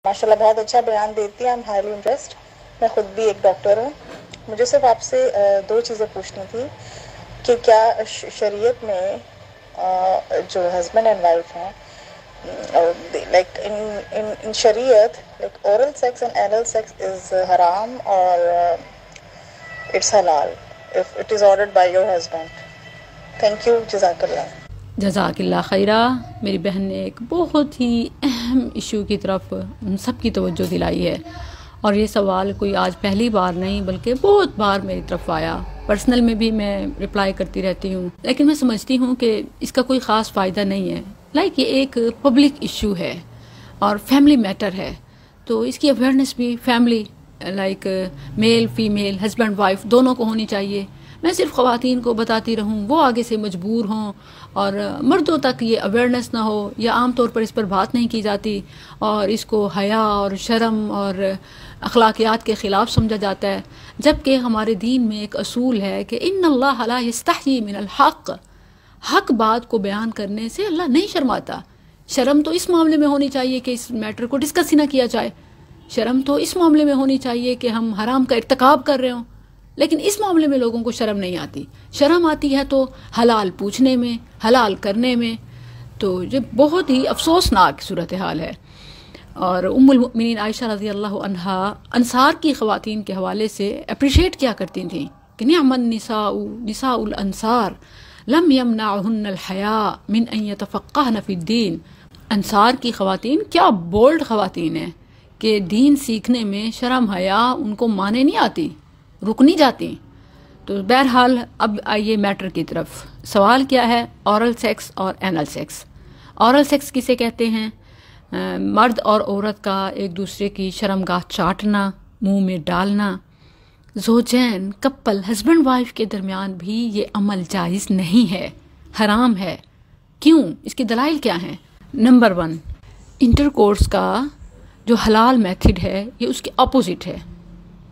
माशाल्लाह बहुत अच्छा बयान देती हैं, आई एम हाईली इम्प्रेस्ड। मैं खुद भी एक डॉक्टर हूँ। मुझे सिर्फ आपसे दो चीज़ें पूछनी थी कि क्या शरीयत में जो हस्बैंड एंड वाइफ हैं, लाइक इन शरीयत, like oral sex and anal sex is हराम और इट्स हलाल if it is ordered by your husband. Thank you, जज़ाकल्लाह। जज़ाकिल्लाह खैरा। मेरी बहन ने एक बहुत ही अहम इशू की तरफ हम सब की तवज्जो दिलाई है, और ये सवाल कोई आज पहली बार नहीं बल्कि बहुत बार मेरी तरफ आया। पर्सनल में भी मैं रिप्लाई करती रहती हूँ, लेकिन मैं समझती हूँ कि इसका कोई ख़ास फ़ायदा नहीं है। लाइक ये एक पब्लिक इशू है और फैमिली मैटर है, तो इसकी अवेयरनेस भी family like male female husband wife दोनों को होनी चाहिए। मैं सिर्फ ख़वातीन को बताती रहूं, वो आगे से मजबूर हों, और मर्दों तक ये अवेयरनेस ना हो या आम तौर पर इस पर बात नहीं की जाती और इसको हया और शर्म और अखलाकियात के ख़िलाफ़ समझा जाता है। जबकि हमारे दीन में एक असूल है कि इन्नल्लाह ला यस्तही मिनल हक़, हक बात को बयान करने से अल्लाह नहीं शर्माता। शर्म तो इस मामले में होनी चाहिए कि इस मैटर को डिस्कस ही ना किया जाए। शर्म तो इस मामले में होनी चाहिए कि हम हराम का इर्तिकाब कर रहे हों, लेकिन इस मामले में लोगों को शर्म नहीं आती। शर्म आती है तो हलाल पूछने में, हलाल करने में। तो ये बहुत ही अफसोसनाक सूरत हाल है। और उम्मुल मुमिनीन आयशा रज़ी अल्लाह अन्हा अंसार की ख़वातीन के हवाले से अप्रिशिएट किया करती थी कि निअमन निसाउल अंसार लम यमनअहुन्नल हया मिन अन यतफ़क़्क़हन फ़िद्दीन। अंसार की ख़वातीन क्या बोल्ड ख़वातीन हैं कि दीन सीखने में शर्म हया उनको माने नहीं आती, रुक नहीं जाती। तो बहरहाल अब आइए मैटर की तरफ। सवाल क्या है? औरल सेक्स और एनल सेक्स। औरल सेक्स किसे कहते हैं? मर्द और औरत का एक दूसरे की शर्मगाह चाटना, मुंह में डालना। ज़ोजैन कपल हस्बैंड वाइफ के दरमियान भी ये अमल जायज़ नहीं है, हराम है। क्यों? इसकी दलाइल क्या हैं? नंबर 1, इंटरकोर्स का जो हलाल मेथड है ये उसके अपोजिट है।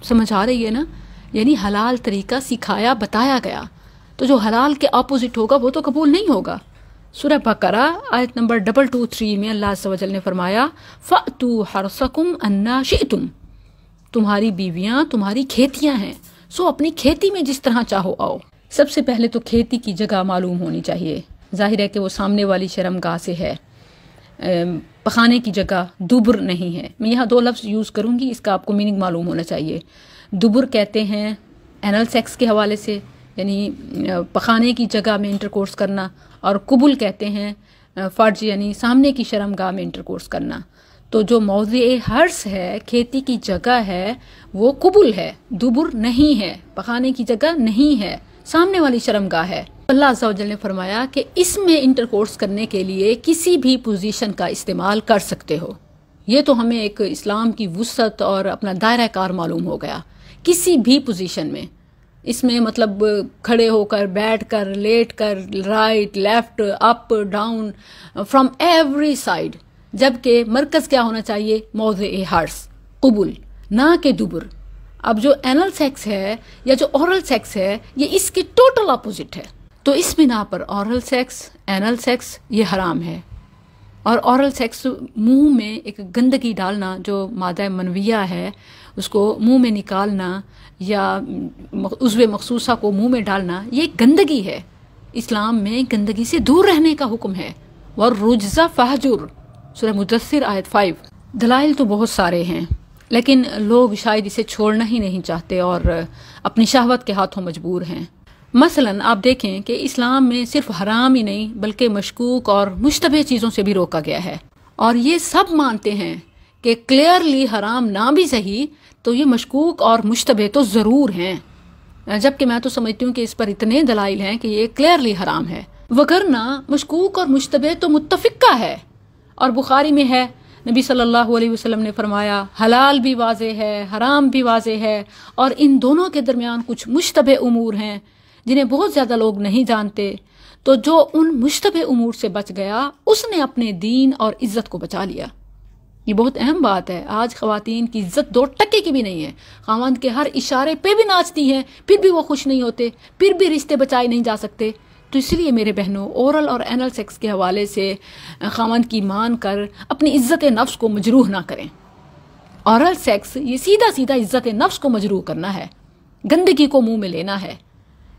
समझ आ रही है ना? यानी हलाल तरीका सिखाया बताया गया, तो जो हलाल के अपोजिट होगा वो तो कबूल नहीं होगा। सूरह बकरा आयत नंबर 223 में अल्लाह अज़्ज़ व जल ने फरमाया फ़अतू हरसकुम अन्ना शिअतुम, तुम्हारी बीवियां तुम्हारी खेतियां हैं, सो अपनी खेती में जिस तरह चाहो आओ। सबसे पहले तो खेती की जगह मालूम होनी चाहिए। जाहिर है कि वो सामने वाली शर्मगाह से है। पखाने की जगह दुबर नहीं है। मैं यहाँ 2 लफ्ज़ यूज़ करूँगी, इसका आपको मीनिंग मालूम होना चाहिए। दुबर कहते हैं एनल सेक्स के हवाले से, यानी पखाने की जगह में इंटरकोर्स करना, और कुबुल कहते हैं फ़र्ज यानी सामने की शर्मगाह में इंटरकोर्स करना। तो जो मौज़े हर्स है, खेती की जगह है, वो कुबुल है, दुबर नहीं है, पखाने की जगह नहीं है, सामने वाली शर्मगाह है। अल्लाह अज़्ज़ व जल ने फरमाया कि इसमें इंटरकोर्स करने के लिए किसी भी पोजीशन का इस्तेमाल कर सकते हो। ये तो हमें एक इस्लाम की वुसअत और अपना दायरा कार मालूम हो गया। किसी भी पोजीशन में, इसमें मतलब खड़े होकर, बैठ कर, लेट कर, right left up down, from every side. जबकि मरकज़ क्या होना चाहिए? मौज़े हर्स, कुबुल, ना के दुबर। अब जो एनल सेक्स है या जो ओरल सेक्स है ये इसके टोटल अपोजिट है। तो इस बिना पर ओरल सेक्स, एनल सेक्स ये हराम है। और ओरल सेक्स मुंह में एक गंदगी डालना, जो मादा मनविया है उसको मुंह में निकालना या उज़्वे मखसूसा को मुंह में डालना, ये गंदगी है। इस्लाम में गंदगी से दूर रहने का हुक्म है। और रुज्ज़ा फहजुर, सूरह मुदस्सिर आयत 5। दलाइल तो बहुत सारे हैं, लेकिन लोग शायद इसे छोड़ना ही नहीं चाहते और अपनी शहवत के हाथों मजबूर हैं। मसलन आप देखें कि इस्लाम में सिर्फ हराम ही नहीं बल्कि मशकूक और मुश्तबे चीज़ों से भी रोका गया है। और ये सब मानते हैं कि क्लियरली हराम ना भी सही तो ये मशकूक और मुश्तबे तो ज़रूर हैं। जबकि मैं तो समझती हूँ कि इस पर इतने दलाइल हैं कि ये क्लियरली हराम है। वगरना मशकूक और मुश्तबे तो मुत्तफ़िक़ा है। और बुखारी में है, नबी सल्लल्लाहु अलैहि वसल्लम ने फरमाया हलाल भी वाज़े है, हराम भी वाज़े है, और इन दोनों के दरमियान कुछ मुश्तबे उमूर हैं जिन्हें बहुत ज़्यादा लोग नहीं जानते। तो जो उन मुश्तबे उमूर से बच गया उसने अपने दीन और इज़्ज़त को बचा लिया। ये बहुत अहम बात है। आज ख़वातीन की इज़्ज़त 2 टके की भी नहीं है। ख़ावंद के हर इशारे पे भी नाचती हैं, फिर भी वो खुश नहीं होते, फिर भी रिश्ते बचाए नहीं जा सकते। तो इसलिए मेरे बहनों, ओरल और एनल सेक्स के हवाले से ख़ावंद की मान कर अपनी इज़्ज़त नफ्स को मजरूह ना करें। اورل سیکس یہ سیدھا سیدھا عزت نفس کو مجروح کرنا ہے، گندگی کو منہ میں لینا ہے،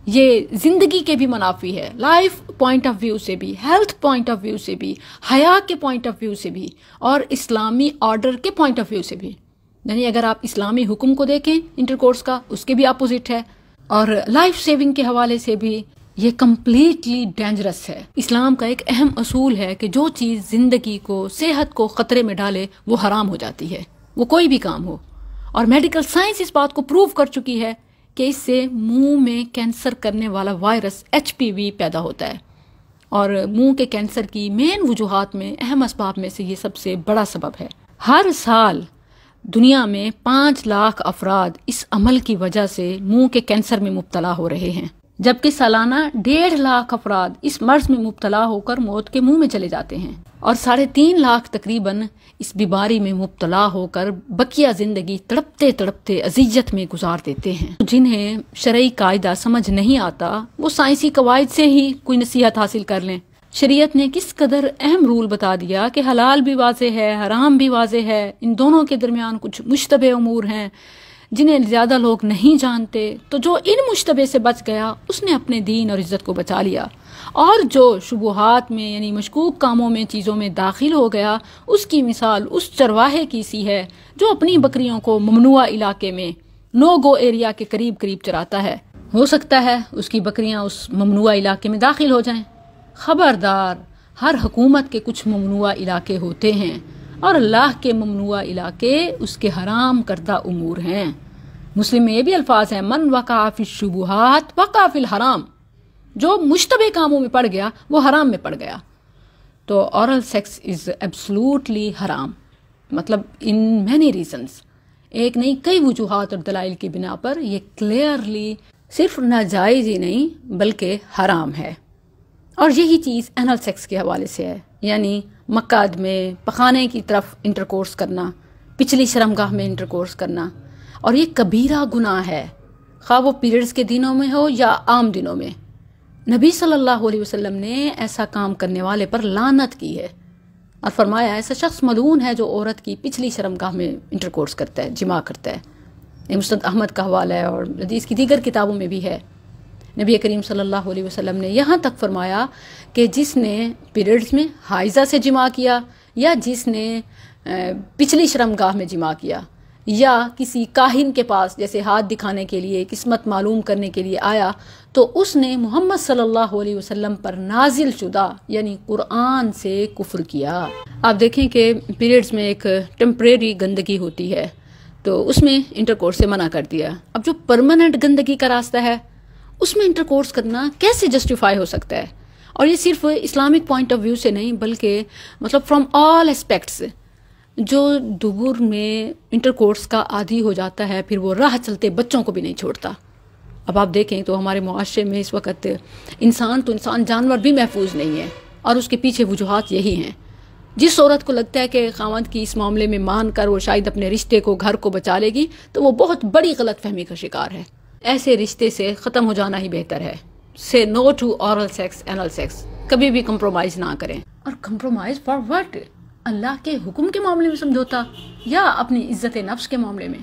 یہ زندگی کے بھی منافی ہے، لائف پوائنٹ آف ویو سے بھی، ہیلتھ پوائنٹ آف ویو سے بھی، حیا کے پوائنٹ آف ویو سے بھی، اور اسلامی آرڈر کے پوائنٹ آف ویو سے بھی. یعنی اگر آپ اسلامی حکم کو دیکھیں انٹرکورس کا، اس کے بھی اپوزٹ ہے، اور لائف سیونگ کے حوالے سے بھی یہ کمپلیٹلی ڈینجرس ہے. اسلام کا ایک اہم اصول ہے کہ جو چیز زندگی کو، صحت کو خطرے میں ڈالے وہ حرام ہو جاتی ہے، وہ کوئی بھی کام ہو. اور میڈیکل سائنس اس بات کو پروو کر چکی ہے کہ اس سے منہ میں کینسر کرنے والا وائرس HPV پیدا ہوتا ہے، اور منہ کے کینسر کی مین وجوہات میں، اہم اسباب میں سے یہ سب سے بڑا سبب ہے. ہر سال دنیا میں 5 لاکھ افراد اس عمل کی وجہ سے منہ کے کینسر میں مبتلا ہو رہے ہیں، جبکہ سالانہ 1.5 لاکھ افراد اس مرض میں مبتلا ہو کر موت کے منہ میں چلے جاتے ہیں، اور 3.5 لاکھ تقریباً اس بیماری میں مبتلا ہو کر بقیہ زندگی تڑپتے تڑپتے اذیت میں گزار دیتے ہیں. جنہیں شرعی قاعدہ سمجھ نہیں آتا وہ سائنسی قواعد سے ہی کوئی نصیحت حاصل کر لیں. شریعت نے کس قدر اہم رول بتا دیا کہ حلال بھی واضح ہے، حرام بھی واضح ہے، ان دونوں کے درمیان کچھ مشتبہ امور ہیں جنہیں زیادہ لوگ نہیں جانتے. تو جو ان مشتبہ سے بچ گیا اس نے اپنے دین اور عزت کو بچا لیا، اور جو شبہات میں یعنی مشکوک کاموں میں، چیزوں میں داخل ہو گیا، اس کی مثال اس چرواہے کی سی ہے جو اپنی بکریوں کو ممنوع علاقے میں، نو گو ایریا کے قریب قریب چراتا ہے. ہو سکتا ہے اس کی بکریاں اس ممنوع علاقے میں داخل ہو جائیں. خبردار، ہر حکومت کے کچھ ممنوع علاقے ہوتے ہیں، اور اللہ کے ممنوع علاقے اس کے حرام کردہ امور ہیں. مسلم میں یہ بھی الفاظ ہیں، من وقع فی الشبہات وقع فی الحرام. جو مشتبہ کاموں میں پڑ گیا وہ حرام میں پڑ گیا. تو اورل سیکس از ایبسلوٹلی حرام، مطلب ان مینی ریزنز، ایک نہیں کئی وجوہات اور دلائل کی بنا پر یہ کلیئرلی صرف ناجائز ہی نہیں بلکہ حرام ہے. اور یہی چیز اینل سیکس کے حوالے سے ہے، یعنی مقعد میں پخانے کی طرف انٹرکورس کرنا، پچھلی شرمگاہ میں انٹرکورس کرنا، اور یہ کبیرہ گناہ ہے، خواہ وہ پیریڈز کے دنوں میں ہو یا عام دنوں میں. نبی صلی اللہ علیہ وسلم نے ایسا کام کرنے والے پر لعنت کی ہے، اور فرمایا ایسا شخص ملعون ہے جو عورت کی پچھلی شرمگاہ میں انٹرکورس کرتا ہے، جماع کرتا ہے. یہ مسند احمد کا حوالہ ہے اور حدیث کی دیگر کتابوں میں بھی ہے. نبی کریم صلی اللہ علیہ وسلم نے یہاں تک فرمایا کہ جس نے پیریڈز میں حائضہ سے جماع کیا، یا جس نے پچھلی شرمگاہ میں جماع کیا، یا کسی کاہن کے پاس جیسے ہاتھ دکھانے کے لیے، قسمت معلوم کرنے کے لیے آیا، تو اس نے محمد صلی اللہ علیہ وسلم پر نازل شدہ یعنی قرآن سے کفر کیا. آپ دیکھیں کہ پیریڈز میں ایک ٹیمپریری گندگی ہوتی ہے، تو اس میں انٹرکورس سے منع کر دیا. اب جو پرماننٹ گندگی کا راستہ ہے اس میں انٹرکورس کرنا کیسے جسٹیفائی ہو سکتا ہے؟ اور یہ صرف اسلامک پوائنٹ آف ویو سے نہیں بلکہ مطلب فرام آل اسپیکٹس. جو دبر میں انٹرکورس کا عادی ہو جاتا ہے پھر وہ راہ چلتے بچوں کو بھی نہیں چھوڑتا. اب آپ دیکھیں تو ہمارے معاشرے میں اس وقت انسان تو انسان، جانور بھی محفوظ نہیں ہے، اور اس کے پیچھے وجوہات یہی ہیں. جس عورت کو لگتا ہے کہ خاوند کی اس معاملے میں مان کر وہ شاید اپنے رشتے کو، گھر کو بچا لے گی، تو وہ بہت بڑی غلط فہمی کا شکار ہے. ایسے رشتے سے ختم ہو جانا ہی بہتر ہے. Say no to oral sex, anal sex. کبھی بھی کمپرومائز نہ کریں. اور کمپرومائز فار وٹ؟ اللہ کے حکم کے معاملے میں سمجھوتا یا اپنی عزت نفس کے معاملے میں؟